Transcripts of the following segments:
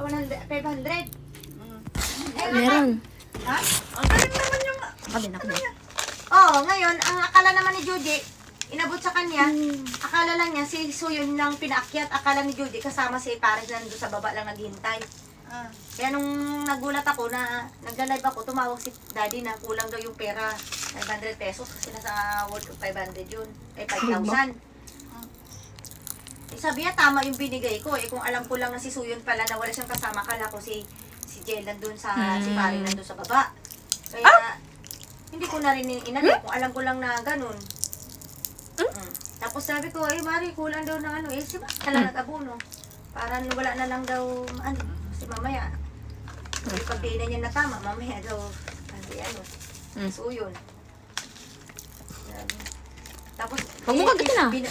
100, 500. Meron. Ha? Ang galing naman yung... Ako din, ako din. Oo, ngayon, ang akala naman ni Judy, inabot sa kanya, akala lang niya, si Suyon lang pinaakyat, akala ni Judy, kasama si Paris na nandun sa baba lang naghihintay. Ah. Kaya nung nagulat ako na, nagla-live ako, tumawag si Daddy na kulang daw yung pera, 500 pesos, kasi nasa worth of 500 yun, 5,000. Eh, sabi niya, tama yung binigay ko, eh kung alam ko lang na si Suyon pala na wala siyang kasama, akala ko si Jel nandun sa, si Paris nandun sa baba. Kaya, hindi ko na rin inagay kung alam ko lang na ganun. Tapos sabi ko, Mari, kulang daw ng ano. Si Basta lang nag-abuno. Para wala na lang daw, si mamaya. Pagdiinan niya na tama, mamaya daw, so yun. Tapos, Huwag mo kagatin na.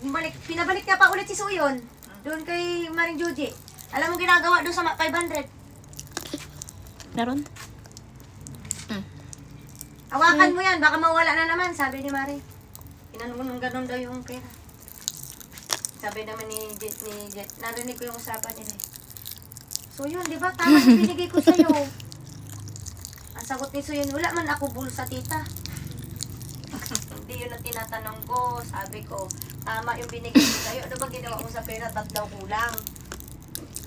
bumalik, pinabalik niya pa ulit si Suyon. Doon kay Maring Judy. Alam mo ginagawa doon sa 500? Meron? Hawakan mo yan, baka mawala na naman, sabi ni Mari. Inanong ganun daw yung pera. Sabi naman ni Jet, narinig ko yung usapan nila. So yun, di ba? Tama yung binigay ko sa'yo. Ang sagot ni Suyon, wala man ako bulsa, tita. Hindi yun ang tinatanong ko. Sabi ko, tama yung binigay ko sa'yo. Ano ba ginawa mo sa pera? Tatlaw kulang.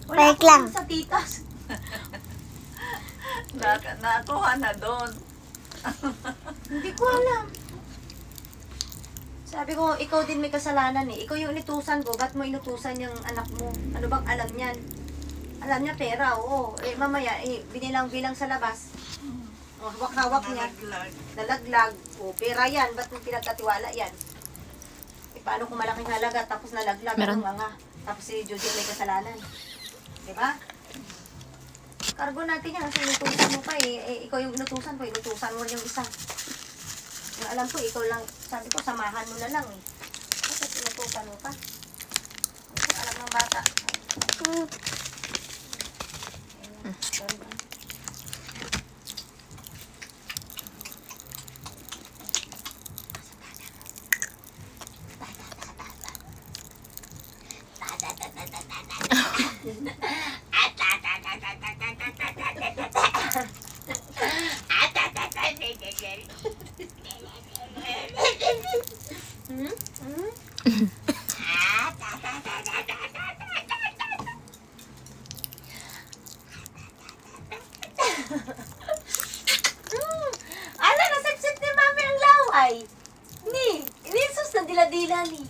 Wala Fake ako lang. bulsa, tita. Nakuha na doon. Hindi ko alam. Sabi ko, ikaw din may kasalanan eh. Ikaw yung inutusan ko. Ba't mo inutusan yung anak mo? Ano bang alam niyan? Alam niya pera, oo. Eh, mamaya, binilang-bilang sa labas. Oh, hawak-hawak niya. Nalaglag. Nalaglag. O, pera yan. Ba't mo pinagkatiwala yan? Eh, paano kung malaking halaga tapos nalaglag? Meron. Ano nga? Tapos si Jojo may kasalanan. Diba? Kargo natin yan. Kasi inutusan mo pa eh. Ikaw yung inutusan ko. Inutusan mo rin yung isa. Yung alam ko, ikaw lang. Sabi ko, samahan mo na lang eh. Kasi inutusan mo pa. Hindi ko alam ng bata. Ala, nasipsip ni Mami ang laway. Ni, inisus na dila-dila ni.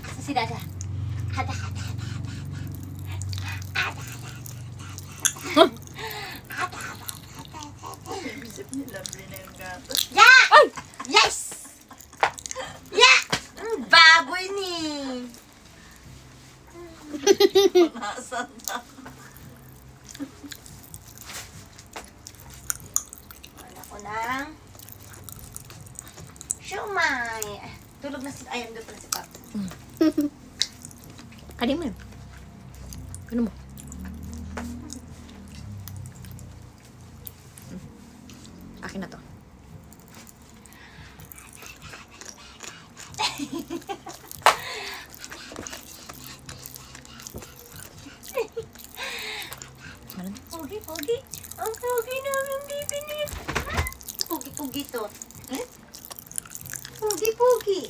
Asa si Dada? Isip nila, na yung gato. Yeah! Ay! Yes! Yeah! Baboy ni! Nasaan na? Wala ko ng siomay. Tulog na si... Ay, andun pala si Pap. Kanin mo yun. Ano mo? Akin na to. Ano? Pogi, pogi. Ang pogi namin bibi ni... Pogi, pogi to. Pogi, pogi.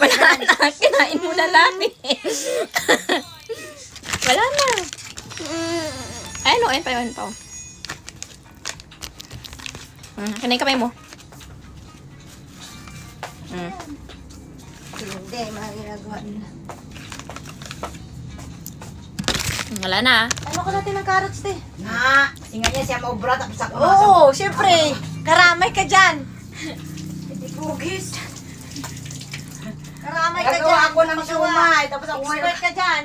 Wala na. Kinain mo na lang eh. Wala na. Ayun o, ayun pa, ayun pa. Kinain kamay mo. Hindi, mga ginagawa nila. Wala na. Ano ko natin ng carrots, te? Na, kasi nga niya siya maubra tapos ako Oo, syempre. Karamay ka dyan. Hindi pugis. Karamay ka dyan. Gagawa ako ng Pagawa. siomay, tapos ako Expert ka dyan.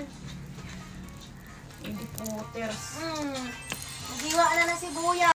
Hindi po, ters. Magiwa na ng sibuyas.